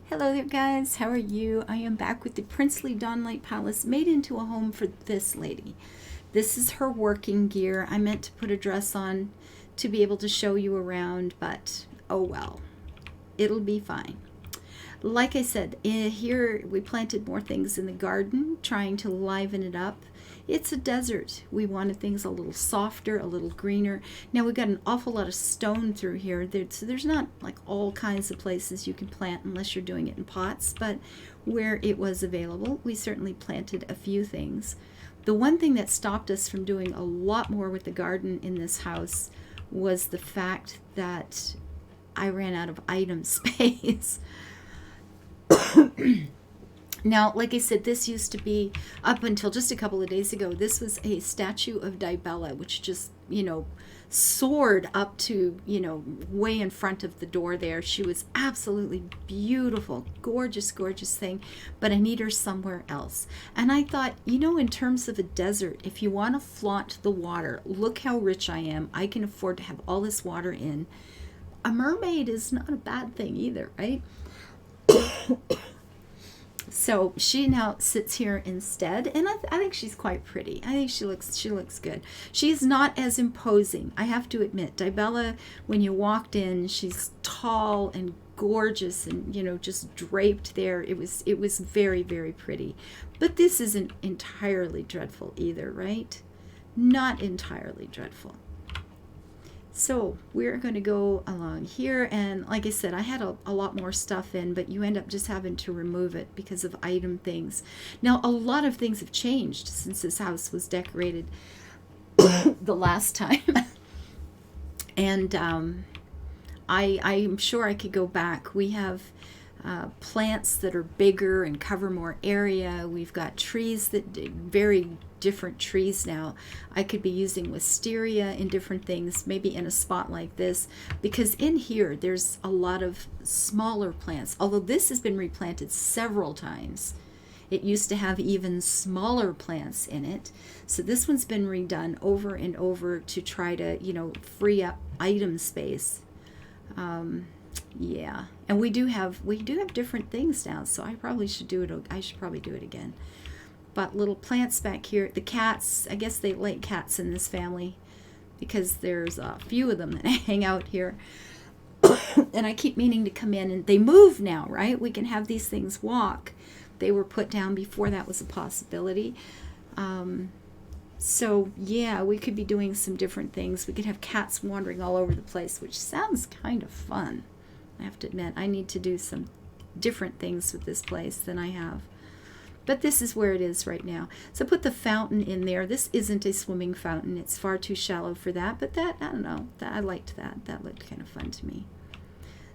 Hello there guys, how are you? I am back with the princely Dawnlight Palace made into a home for this lady. This is her working gear. I meant to put a dress on to be able to show you around, but oh well, it'll be fine. Like I said, here we planted more things in the garden, trying to liven it up. It's a desert. We wanted things a little softer, a little greener. Now we've got an awful lot of stone through here. So there's not like all kinds of places you can plant unless you're doing it in pots, but where it was available, we certainly planted a few things. The one thing that stopped us from doing a lot more with the garden in this house was the fact that I ran out of item space. Now, like I said, this used to be, up until just a couple of days ago, this was a statue of Dibella, which just, soared up to, way in front of the door there. She was absolutely beautiful, gorgeous, gorgeous thing, but I need her somewhere else. And I thought, in terms of a desert, if you want to flaunt the water, look how rich I am. I can afford to have all this water in. A mermaid is not a bad thing either, right? So she now sits here instead, and I think she's quite pretty. I think she looks good. She's not as imposing, I have to admit. Dibella, when you walked in, she's tall and gorgeous, and just draped there. It was very, very pretty. But this isn't entirely dreadful either, right? Not entirely dreadful. So we're going to go along here, and like I said, I had a lot more stuff in, but you end up just having to remove it because of item things. Now, a lot of things have changed since this house was decorated the last time. And I'm sure I could go back. We have plants that are bigger and cover more area. We've got trees that very different trees now. I could be using wisteria in different things, maybe in a spot like this, because in here there's a lot of smaller plants, although this has been replanted several times. It used to have even smaller plants in it, so this one's been redone over and over to try to free up item space. Yeah, and we do have different things now, so I should probably do it again. But little plants back here. The cats, I guess they like cats in this family because there's a few of them that hang out here. And I keep meaning to come in, and they move now, right? We can have these things walk. They were put down before that was a possibility. So yeah, we could be doing some different things. We could have cats wandering all over the place, which sounds kind of fun. I have to admit, I need to do some different things with this place than I have. But this is where it is right now. So put the fountain in there. This isn't a swimming fountain. It's far too shallow for that. But that, I don't know, I liked that. That looked kind of fun to me.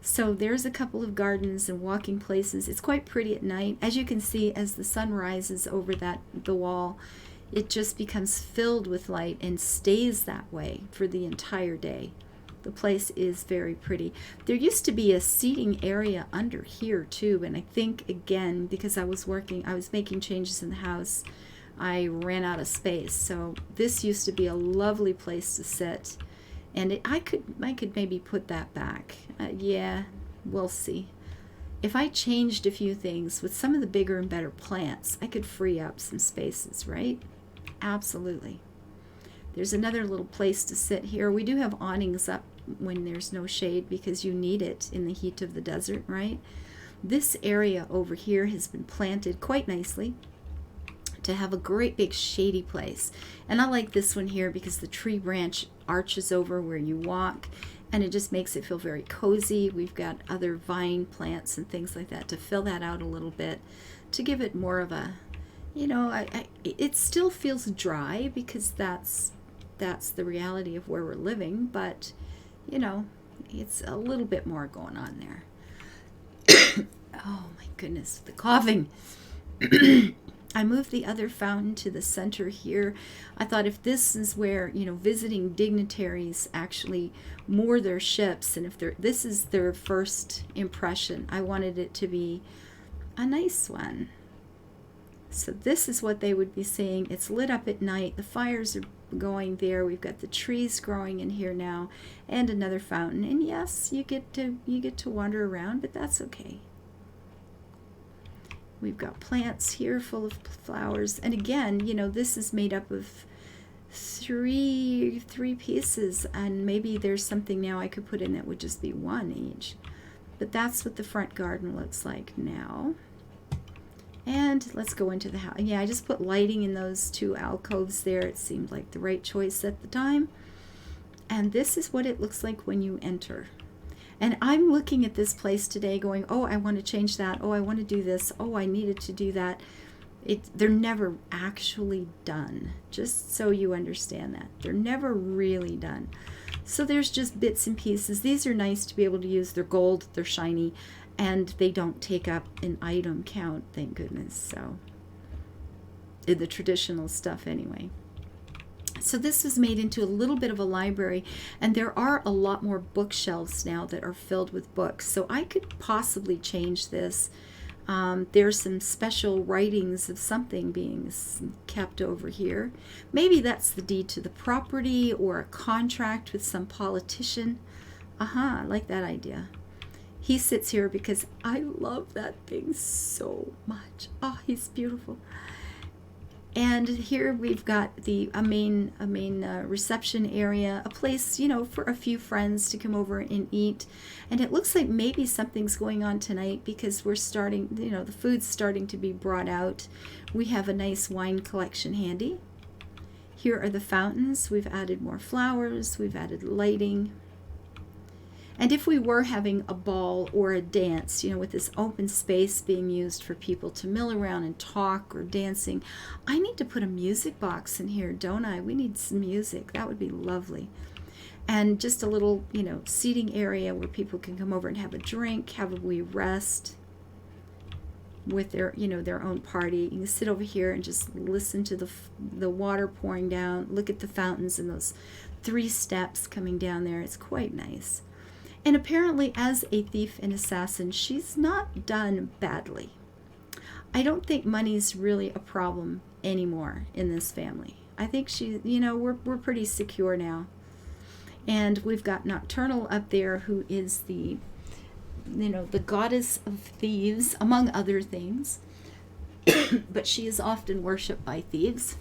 So there's a couple of gardens and walking places. It's quite pretty at night. As you can see, as the sun rises over the wall, it just becomes filled with light and stays that way for the entire day. The place is very pretty. There used to be a seating area under here too, and I think, again, because I was making changes in the house, I ran out of space. So this used to be a lovely place to sit, and I could maybe put that back. Yeah, we'll see. If I changed a few things with some of the bigger and better plants, I could free up some spaces, right? Absolutely. There's another little place to sit here. We do have awnings up when there's no shade because you need it in the heat of the desert, right? This area over here has been planted quite nicely to have a great big shady place. And I like this one here because the tree branch arches over where you walk, and it just makes it feel very cozy. We've got other vine plants and things like that to fill that out a little bit, to give it more of a, it still feels dry because that's the reality of where we're living, but it's a little bit more going on there. Oh my goodness, the coughing. I moved the other fountain to the center here. I thought if this is where visiting dignitaries actually moor their ships, and if this is their first impression, I wanted it to be a nice one. So this is what they would be seeing. It's lit up at night. The fires are going there. We've got the trees growing in here now, and another fountain. And yes, you get to wander around, but that's okay. We've got plants here full of flowers. And again, you know, this is made up of three pieces, and maybe there's something now I could put in that would just be one each. But that's what the front garden looks like now. And let's go into the house. Yeah, I just put lighting in those two alcoves there. It seemed like the right choice at the time. And this is what it looks like when you enter. And I'm looking at this place today going, oh, I want to change that. Oh, I want to do this. Oh, I needed to do that. They're never actually done, just so you understand that. They're never really done. So there's just bits and pieces. These are nice to be able to use. They're gold, they're shiny, and they don't take up an item count, thank goodness. So, in the traditional stuff anyway. So this is made into a little bit of a library, and there are a lot more bookshelves now that are filled with books. So I could possibly change this. There's some special writings of something being kept over here. Maybe that's the deed to the property or a contract with some politician. I like that idea. He sits here because I love that thing so much. Oh, he's beautiful. And here we've got a main reception area, a place, you know, for a few friends to come over and eat. And it looks like maybe something's going on tonight because we're starting, you know, the food's starting to be brought out. We have a nice wine collection handy. Here are the fountains. We've added more flowers. We've added lighting. And if we were having a ball or a dance, you know, with this open space being used for people to mill around and talk or dancing, I need to put a music box in here, don't I? We need some music. That would be lovely. And just a little, you know, seating area where people can come over and have a drink, have a wee rest with their, you know, their own party. You can sit over here and just listen to the water pouring down, look at the fountains and those 3 steps coming down there. It's quite nice. And apparently, as a thief and assassin, she's not done badly. I don't think money's really a problem anymore in this family. I think she, you know, we're pretty secure now. And we've got Nocturnal up there, who is the, you know, the goddess of thieves, among other things. But she is often worshipped by thieves.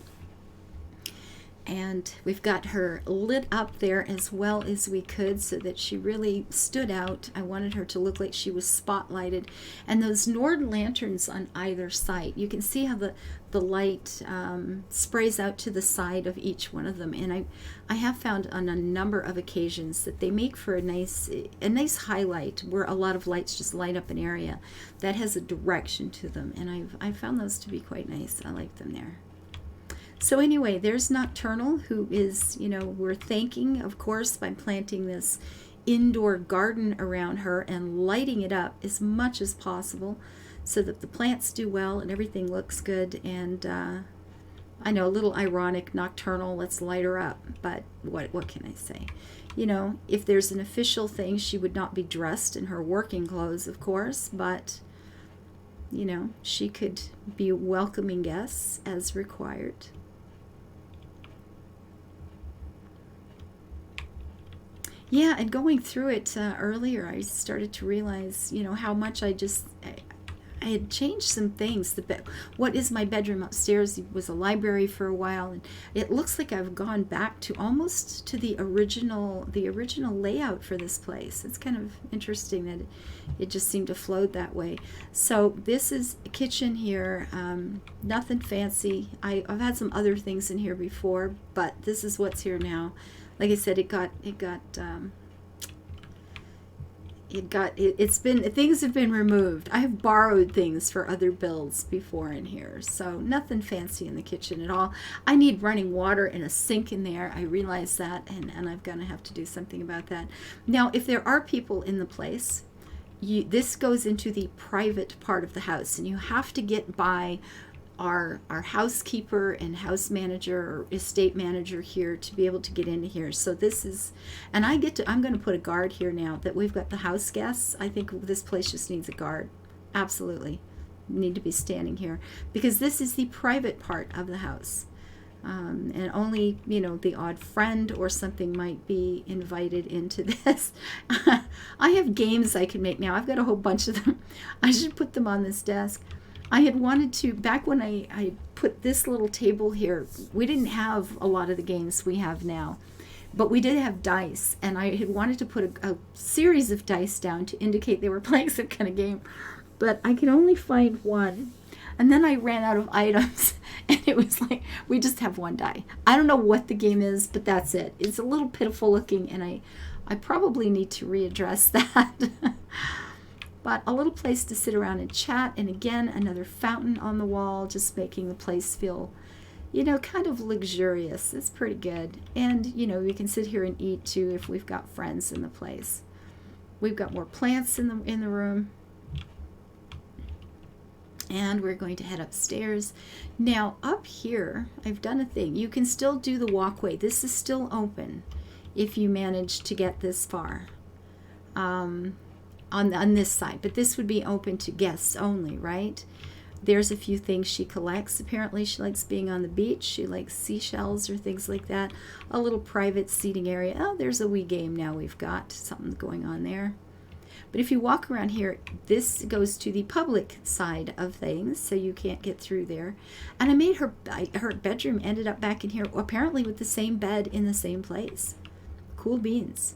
And we've got her lit up there as well as we could so that she really stood out. I wanted her to look like she was spotlighted. And those Nord lanterns on either side, you can see how the light sprays out to the side of each one of them. And I have found on a number of occasions that they make for a nice highlight where a lot of lights just light up an area that has a direction to them. And I've found those to be quite nice. I like them there. So anyway, there's Nocturnal, who is, you know, we're thanking, of course, by planting this indoor garden around her and lighting it up as much as possible so that the plants do well and everything looks good. And I know, a little ironic, Nocturnal, let's light her up, but what can I say? You know, if there's an official thing, she would not be dressed in her working clothes, of course, but, you know, she could be welcoming guests as required. Yeah, and going through it earlier, I started to realize, you know, how much I had changed some things. What is my bedroom upstairs? It was a library for a while, and it looks like I've gone back to almost to the original layout for this place. It's kind of interesting that it just seemed to float that way. So this is a kitchen here, nothing fancy. I've had some other things in here before, but this is what's here now. Like I said, things have been removed. I have borrowed things for other builds before in here, so nothing fancy in the kitchen at all. I need running water and a sink in there. I realize that, and I'm gonna have to do something about that. Now, if there are people in the place, this goes into the private part of the house, and you have to get by our housekeeper and house manager or estate manager here to be able to get into here. So this is, and I'm going to put a guard here now that we've got the house guests. I think this place just needs a guard. Absolutely need to be standing here because this is the private part of the house. And only, you know, the odd friend or something might be invited into this. I have games I can make now. I've got a whole bunch of them. I should put them on this desk. I had wanted to, back when I put this little table here, we didn't have a lot of the games we have now, but we did have dice, and I had wanted to put a series of dice down to indicate they were playing some kind of game, but I could only find one. And then I ran out of items, and it was like, we just have one die. I don't know what the game is, but that's it. It's a little pitiful looking, and I probably need to readdress that. But a little place to sit around and chat, and again, another fountain on the wall, just making the place feel, you know, kind of luxurious. It's pretty good. And, you know, we can sit here and eat, too, if we've got friends in the place. We've got more plants in the room. And we're going to head upstairs. Now, up here, I've done a thing. You can still do the walkway. This is still open if you manage to get this far on this side. But this would be open to guests only, right? There's a few things she collects. Apparently, she likes being on the beach. She likes seashells or things like that. A little private seating area. Oh, there's a Wii game now we've got. Something going on there. But if you walk around here, this goes to the public side of things, so you can't get through there. And I made her bedroom ended up back in here, apparently with the same bed in the same place. Cool beans.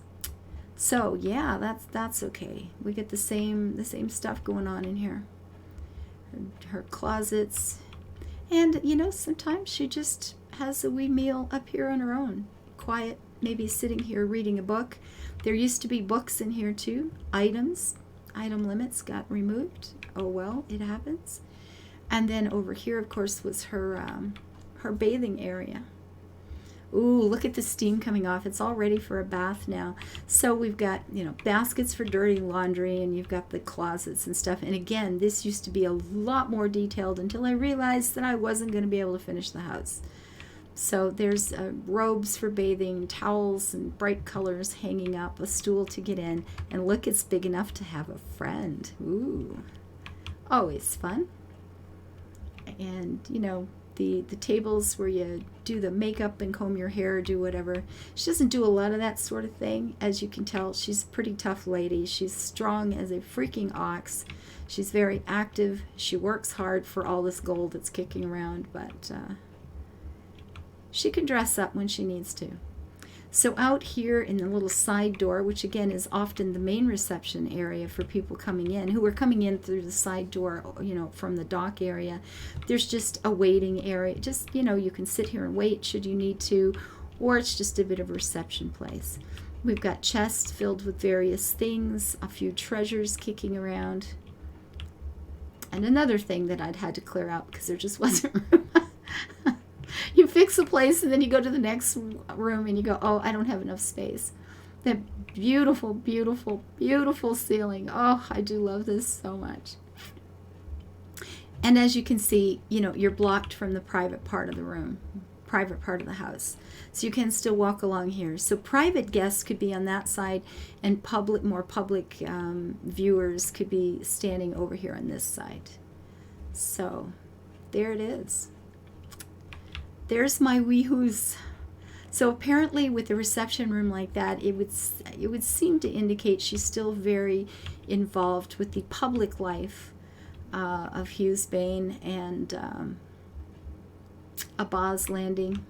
So yeah, that's okay. We get the same stuff going on in here. Her closets, and you know, sometimes she just has a wee meal up here on her own, quiet, maybe sitting here reading a book. There used to be books in here too. Item limits got removed. Oh well, it happens. And then over here, of course, was her bathing area. Ooh, look at the steam coming off. It's all ready for a bath now. So we've got, you know, baskets for dirty laundry, and you've got the closets and stuff. And again, this used to be a lot more detailed until I realized that I wasn't going to be able to finish the house. So there's robes for bathing, towels and bright colors hanging up, a stool to get in, and look, it's big enough to have a friend. Ooh, always fun. And, you know, the tables where you do the makeup and comb your hair, do whatever. She doesn't do a lot of that sort of thing. As you can tell, she's a pretty tough lady. She's strong as a freaking ox. She's very active. She works hard for all this gold that's kicking around, but she can dress up when she needs to. So out here in the little side door, which again is often the main reception area for people coming in, who are coming in through the side door, you know, from the dock area, there's just a waiting area. Just, you know, you can sit here and wait should you need to, or it's just a bit of a reception place. We've got chests filled with various things, a few treasures kicking around, and another thing that I'd had to clear out because there just wasn't room. You fix a place and then you go to the next room and you go, oh, I don't have enough space. That beautiful, beautiful, beautiful ceiling. Oh, I do love this so much. And as you can see, you know, you're blocked from the private part of the room, private part of the house. So you can still walk along here. So private guests could be on that side, and more public viewers could be standing over here on this side. So there it is. There's my weehoos. So apparently with a reception room like that, it would seem to indicate she's still very involved with the public life of Hughes Bane and Abba's Landing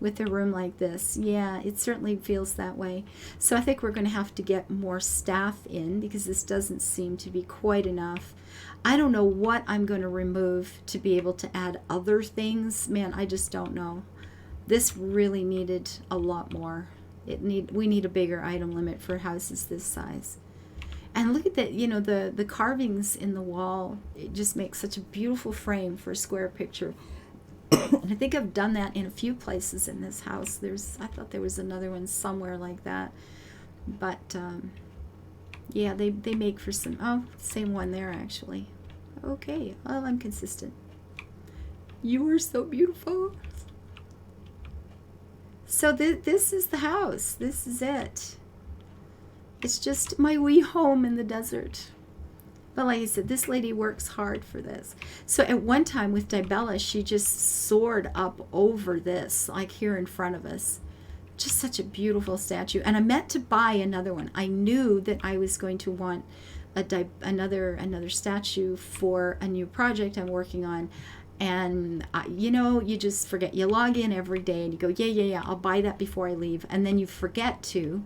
with a room like this. Yeah, it certainly feels that way. So I think we're going to have to get more staff in because this doesn't seem to be quite enough. I don't know what I'm going to remove to be able to add other things. Man, I just don't know. This really needed a lot more. We need a bigger item limit for houses this size. And look at that, you know, the carvings in the wall. It just makes such a beautiful frame for a square picture. And I think I've done that in a few places in this house. I thought there was another one somewhere like that. But yeah, they make for some, oh, same one there actually. Okay, well, I'm consistent. You are so beautiful. So this is the house. This is it. It's just my wee home in the desert. But like I said, this lady works hard for this. So at one time with Dibella, she just soared up over this, like here in front of us. Just such a beautiful statue. And I meant to buy another one. I knew that I was going to want another statue for a new project I'm working on. And you know, you just forget. You log in every day and you go, yeah, I'll buy that before I leave, and then you forget to.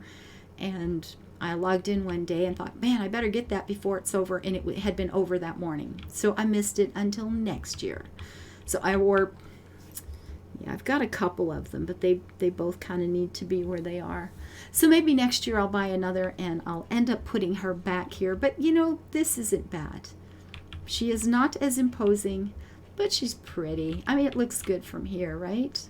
And I logged in one day and thought, man, I better get that before it's over, and it had been over that morning, so I missed it until next year. So I've got a couple of them, but they both kind of need to be where they are. So maybe next year I'll buy another, and I'll end up putting her back here. But you know, this isn't bad. She is not as imposing, but she's pretty. I mean, it looks good from here, right?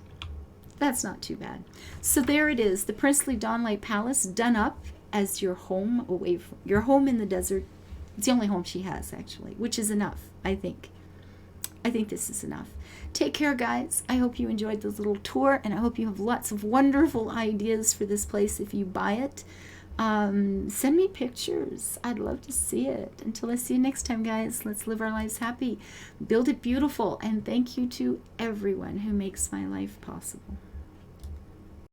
That's not too bad. So there it is, the princely Dawnlight Palace, done up as your home away from your home in the desert. It's the only home she has, actually, which is enough, I think. I think this is enough. Take care, guys. I hope you enjoyed this little tour, and I hope you have lots of wonderful ideas for this place if you buy it. Send me pictures. I'd love to see it. Until I see you next time, guys, let's live our lives happy, build it beautiful, and thank you to everyone who makes my life possible.